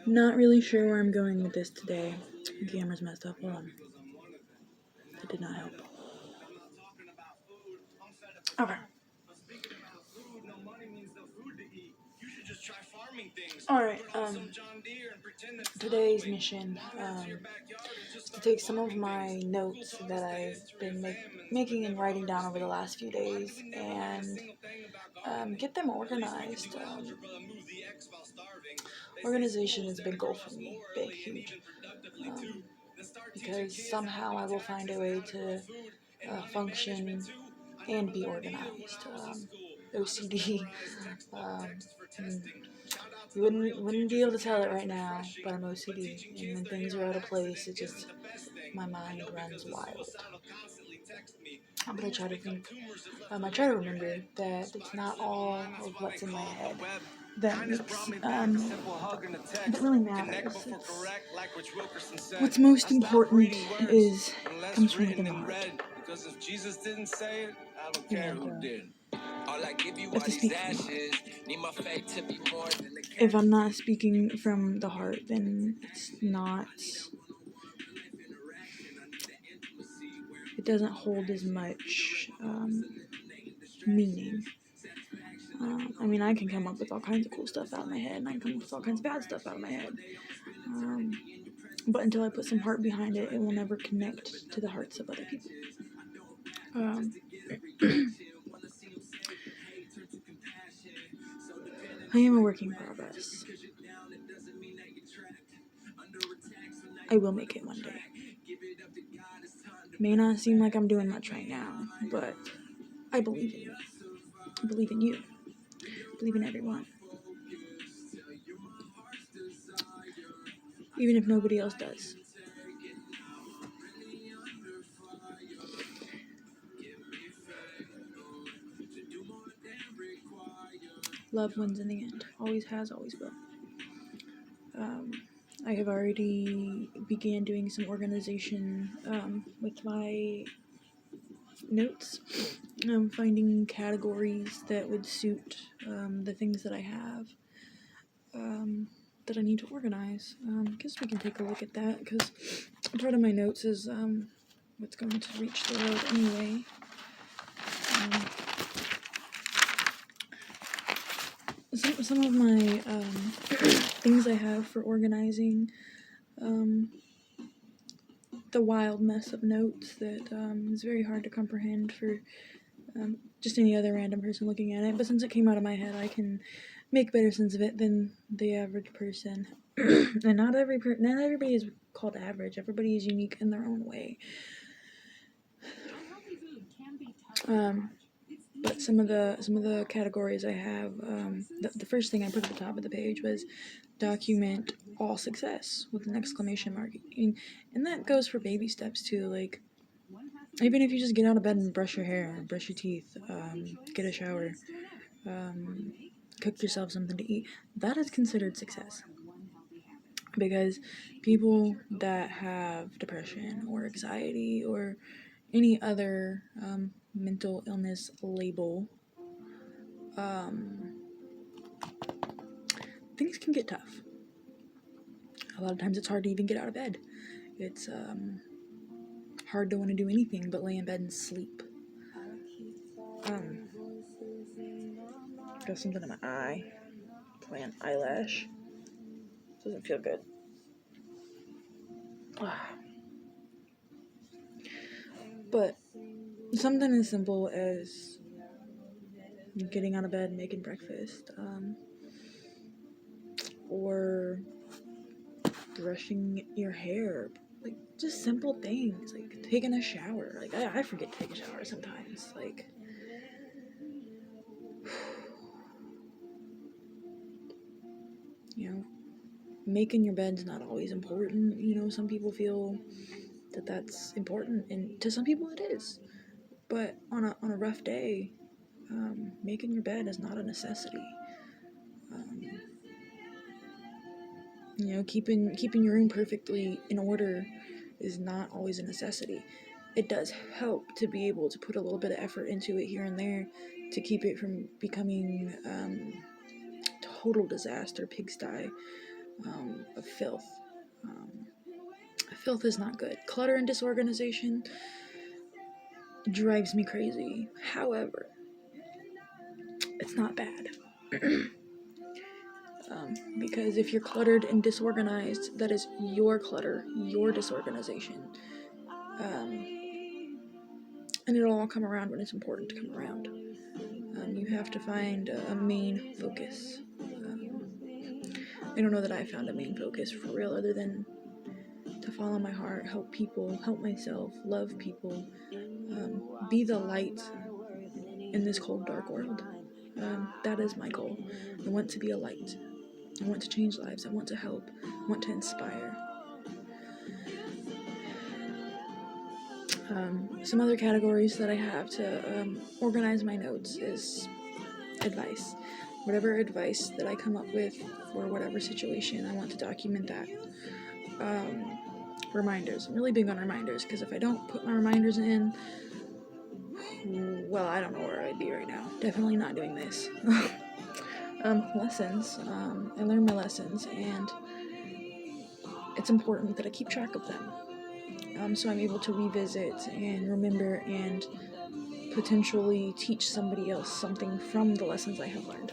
Not really sure where I'm going with this today. The camera's messed up. Hold on. That did not help. Okay. Alright, today's mission is to take some of my notes that I've been making and writing down over the last few days and get them organized. Organization is a big goal for me, big, huge, because somehow I will find a way to function and be organized. OCD. You wouldn't be able to tell it right now, but I'm OCD, and when things are out of place, it just my mind runs wild. But I try to think. I try to remember that it's not all of what's in my head that really matters. What's most important is comes from within the heart. Because if Jesus didn't say it, I don't care who did. But to speak from the heart. If I'm not speaking from the heart, then it's not. It doesn't hold as much meaning. I mean, I can come up with all kinds of cool stuff out of my head, and I can come up with all kinds of bad stuff out of my head. But until I put some heart behind it, it will never connect to the hearts of other people. I am a work in progress. I will make it one day. May not seem like I'm doing much right now, but I believe in you. I believe in you. I believe in everyone. Even if nobody else does. Love wins in the end. Always has, always will. I have already began doing some organization with my notes. Finding categories that would suit the things that I have that I need to organize. Guess we can take a look at that, because part of my notes is what's going to reach the world anyway. Some of my things I have for organizing the wild mess of notes that is very hard to comprehend for just any other random person looking at it. But since it came out of my head, I can make better sense of it than the average person. And not everybody is called average. Everybody is unique in their own way. But some of the categories I have, the first thing I put at the top of the page was document all success with an exclamation mark. And that goes for baby steps too. Like, even if you just get out of bed and brush your hair, brush your teeth, get a shower, cook yourself something to eat, that is considered success. Because people that have depression or anxiety or any other mental illness label, things can get tough. A lot of times it's hard to even get out of bed. It's hard to want to do anything but lay in bed and sleep. Got something in my eye. Playing eyelash. Doesn't feel good. But something as simple as getting out of bed and making breakfast, or brushing your hair, like just simple things, like taking a shower. Like I forget to take a shower sometimes. Like, making your bed's not always important. Some people feel that that's important, and to some people it is. But on a rough day, making your bed is not a necessity. Keeping your room perfectly in order is not always a necessity. It does help to be able to put a little bit of effort into it here and there to keep it from becoming total disaster, pigsty. of filth. Filth is not good. Clutter and disorganization drives me crazy. However, it's not bad. Because if you're cluttered and disorganized, that is your clutter, your disorganization. And it'll all come around when it's important to come around. You have to find a main focus. I don't know that I found a main focus for real, other than to follow my heart, help people, help myself, love people, be the light in this cold, dark world. That is my goal. I want to be a light. I want to change lives. I want to help. I want to inspire. Some other categories that I have to organize my notes is advice. Whatever advice that I come up with for whatever situation, I want to document that. Reminders. I'm really big on reminders, because if I don't put my reminders in, well, I don't know where I'd be right now. Definitely not doing this. Lessons. I learn my lessons, and it's important that I keep track of them. So I'm able to revisit and remember and potentially teach somebody else something from the lessons I have learned.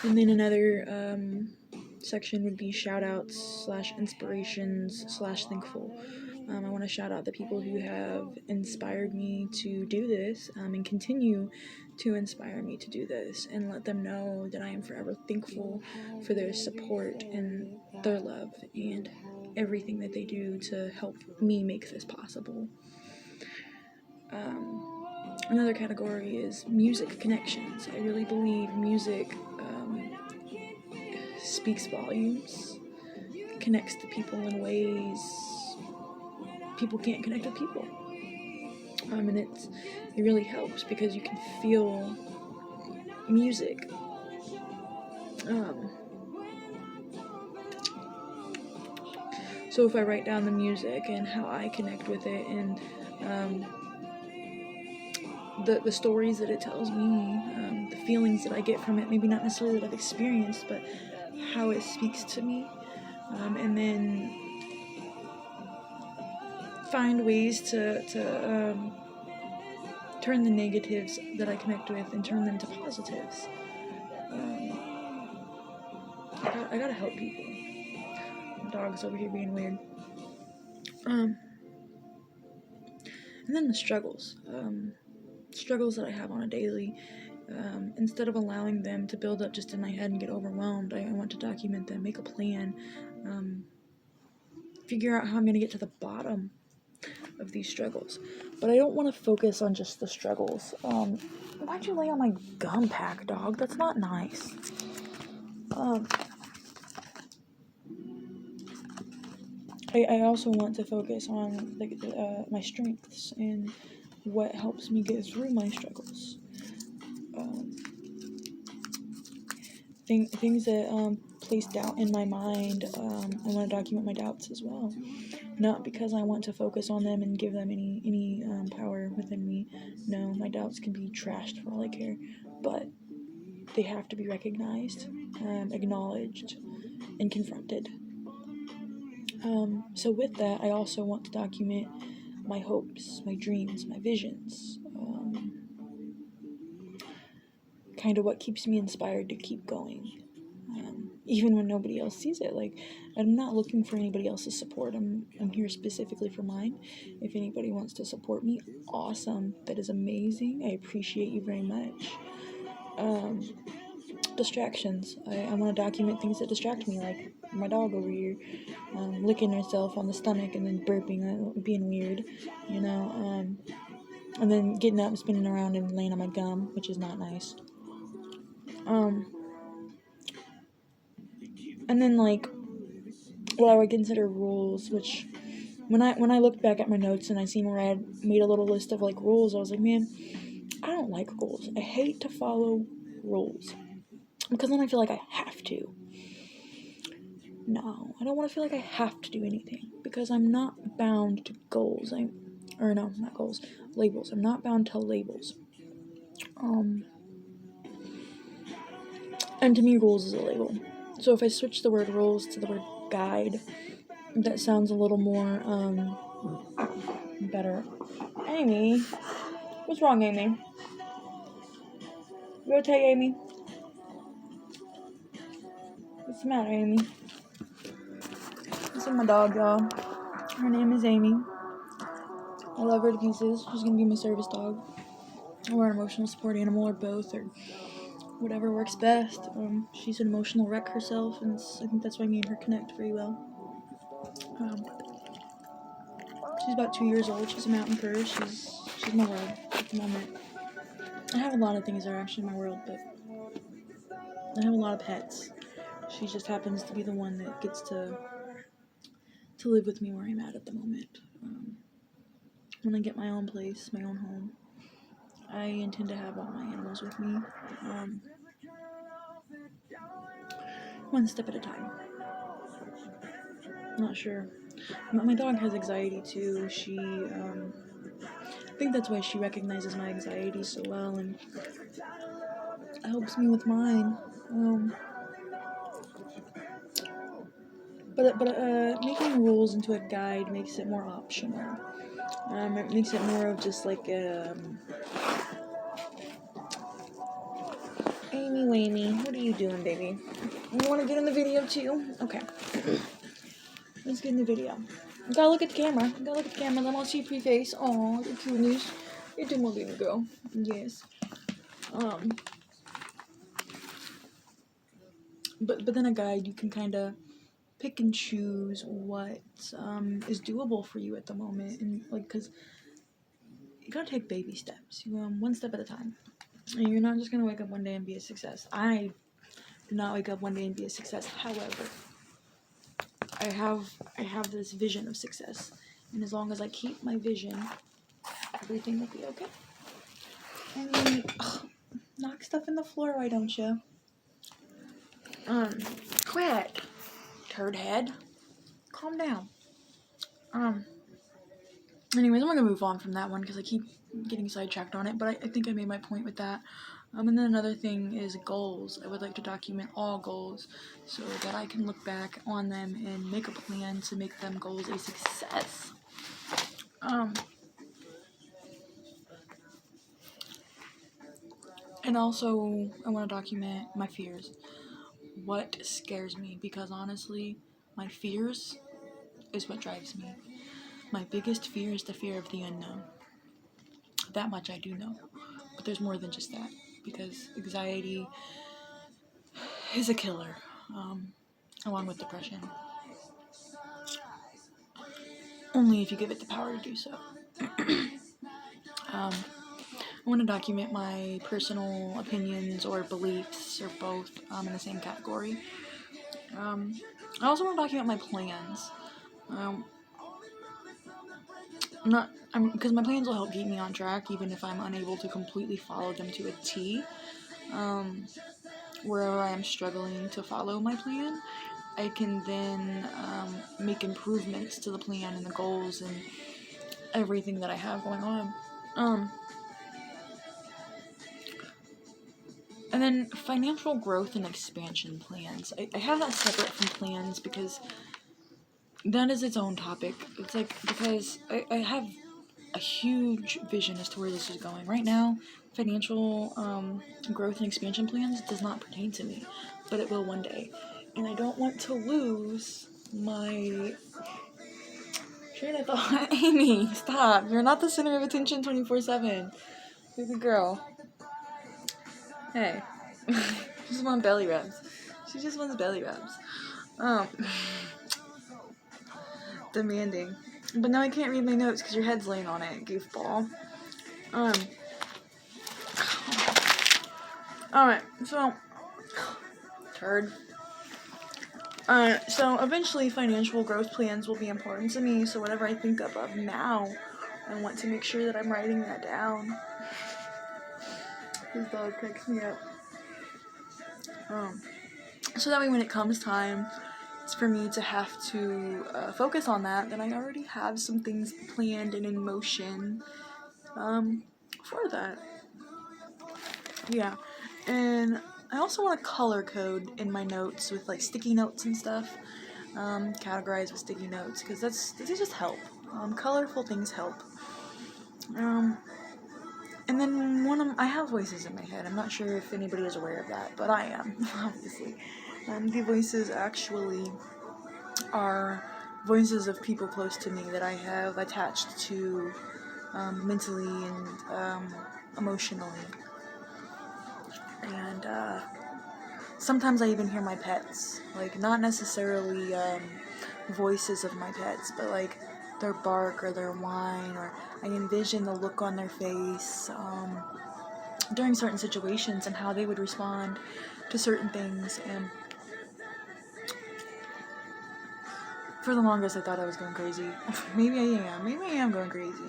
And then another section would be shout-outs / inspirations / thankful. I want to shout out the people who have inspired me to do this and continue to inspire me to do this, and let them know that I am forever thankful for their support and their love and everything that they do to help me make this possible. Another category is music connections. I really believe music speaks volumes, connects to people in ways people can't connect with people. And it really helps because you can feel music. So if I write down the music and how I connect with it, and the stories that it tells me, the feelings that I get from it, maybe not necessarily that I've experienced, but how it speaks to me, and then find ways to turn the negatives that I connect with and turn them to positives. I gotta help people. The dog's over here being weird. And then the struggles that I have on a daily. Instead of allowing them to build up just in my head and get overwhelmed, I want to document them, make a plan, figure out how I'm going to get to the bottom of these struggles. But I don't want to focus on just the struggles. Why'd you lay on my gum pack, dog? That's not nice. I also want to focus on my strengths and what helps me get through my struggles. Things that place doubt in my mind, I want to document my doubts as well. Not because I want to focus on them and give them any power within me. No, my doubts can be trashed for all I care, but they have to be recognized, acknowledged, and confronted. So with that, I also want to document my hopes, my dreams, my visions, kind of what keeps me inspired to keep going, even when nobody else sees it. Like, I'm not looking for anybody else's support. I'm here specifically for mine. If anybody wants to support me, awesome. That is amazing. I appreciate you very much. Distractions. I want to document things that distract me, like my dog over here, licking herself on the stomach and then burping, being weird, and then getting up, spinning around, and laying on my gum, which is not nice. And then what I would consider rules, which when I looked back at my notes and I seen where I had made a little list of rules, I was like, man, I don't like rules. I hate to follow rules because then I feel like I have to. No, I don't want to feel like I have to do anything because I'm not bound to goals. Labels. I'm not bound to labels. And to me, rules is a label. So if I switch the word rules to the word guide, that sounds a little more, better. Amy? What's wrong, Amy? You okay, Amy? What's the matter, Amy? This is my dog, y'all. Her name is Amy. I love her to pieces. She's gonna be my service dog. Or an emotional support animal, or both, or whatever works best. She's an emotional wreck herself, and I think that's why me and her connect very well. She's about 2 years old. She's a mountain cur. She's my world at the moment. I have a lot of things that are actually my world, but I have a lot of pets. She just happens to be the one that gets to live with me where I'm at the moment. When I get my own place, my own home, I intend to have all my animals with me. One step at a time. Not sure. My dog has anxiety too. I think that's why she recognizes my anxiety so well and helps me with mine. But making rules into a guide makes it more optional. It makes it more of just like Amy Wamey, what are you doing, baby? You want to get in the video too? Okay. Let's get in the video. You gotta look at the camera. Then I'll see your pretty face. Aw, your cuteness. You're a little baby girl. Yes. But then a guide, you can kind of pick and choose what is doable for you at the moment, and because you gotta take baby steps. One step at a time. And you're not just gonna wake up one day and be a success. I do not wake up one day and be a success. However, I have this vision of success, and as long as I keep my vision, everything will be okay. Knock stuff in the floor, why don't you? Quit, turd head. Calm down. Anyways, I'm gonna move on from that one because I keep getting sidetracked on it, but I think I made my point with that. And then another thing is goals. I would like to document all goals so that I can look back on them and make a plan to make them goals a success. And also, I want to document my fears. What scares me, because honestly, my fears is what drives me. My biggest fear is the fear of the unknown. That much I do know. But there's more than just that, because anxiety is a killer, along with depression. Only if you give it the power to do so. I want to document my personal opinions or beliefs, or both, in the same category. I also want to document my plans. Because my plans will help keep me on track, even if I'm unable to completely follow them to a T. Wherever I am struggling to follow my plan, I can then make improvements to the plan and the goals and everything that I have going on. And then financial growth and expansion plans. I have that separate from plans because that is its own topic. It's because I have a huge vision as to where this is going. Right now, financial growth and expansion plans does not pertain to me, but it will one day. And I don't want to lose my train of thought. Amy, stop. You're not the center of attention 24/7. You're the girl. Hey. She just wants belly rubs. She just wants belly rubs. Demanding. But now I can't read my notes because your head's laying on it, goofball. Alright, so turd. So eventually financial growth plans will be important to me, so whatever I think of now, I want to make sure that I'm writing that down. This dog cracks me up. So that way when it comes time for me to have to focus on that, then I already have some things planned and in motion for that. Yeah, and I also want to color code in my notes with like sticky notes and stuff. Categorize with sticky notes, because they just help. Colorful things help. And then I have voices in my head. I'm not sure if anybody is aware of that, but I am, obviously. The voices actually are voices of people close to me that I have attached to mentally and emotionally. And sometimes I even hear my pets. Like, not necessarily voices of my pets, but like their bark or their whine, or I envision the look on their face during certain situations and how they would respond to certain things. And for the longest I thought I was going crazy. Maybe I am going crazy.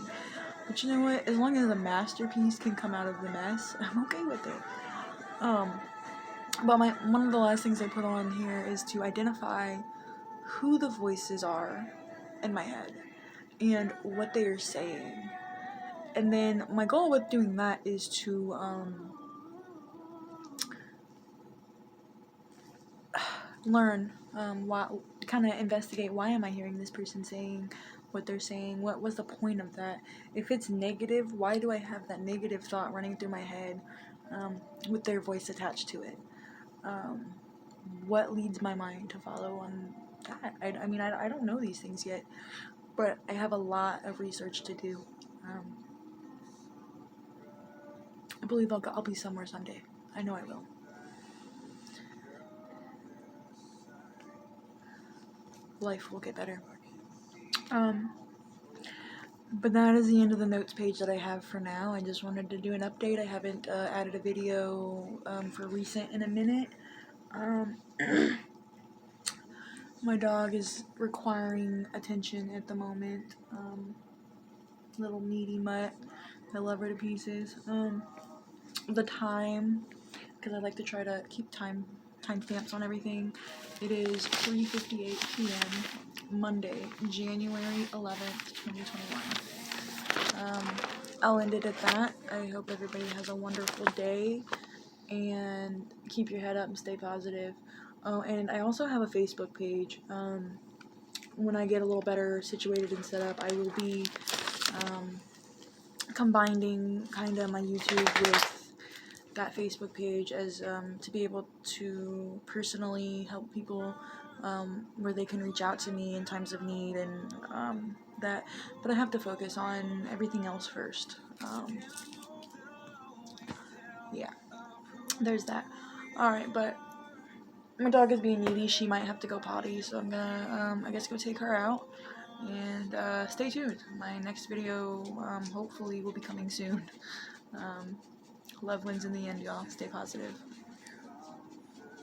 But you know what? As long as a masterpiece can come out of the mess, I'm okay with it. But one of the last things I put on here is to identify who the voices are in my head and what they are saying. And then my goal with doing that is to learn, kind of investigate, why am I hearing this person saying what they're saying? What was the point of that? If it's negative, why do I have that negative thought running through my head with their voice attached to it? What leads my mind to follow on that? I mean, I don't know these things yet, but I have a lot of research to do. I believe I'll be somewhere someday. I know I will. Life will get better. But that is the end of the notes page that I have for now. I just wanted to do an update. I haven't added a video for recent in a minute. My dog is requiring attention at the moment. Little needy mutt. I love her to pieces. The time, because I like to try to keep timestamps on everything. It is 3:58 p.m. Monday, January 11th, 2021. I'll end it at that. I hope everybody has a wonderful day, and keep your head up and stay positive. Oh, and I also have a Facebook page. When I get a little better situated and set up, I will be combining kind of my YouTube with that Facebook page as to be able to personally help people where they can reach out to me in times of need, and that, but I have to focus on everything else first. Yeah, there's that. Alright, but my dog is being needy. She might have to go potty, so I'm gonna I guess go take her out, and stay tuned. My next video hopefully will be coming soon. Love wins in the end, y'all. Stay positive.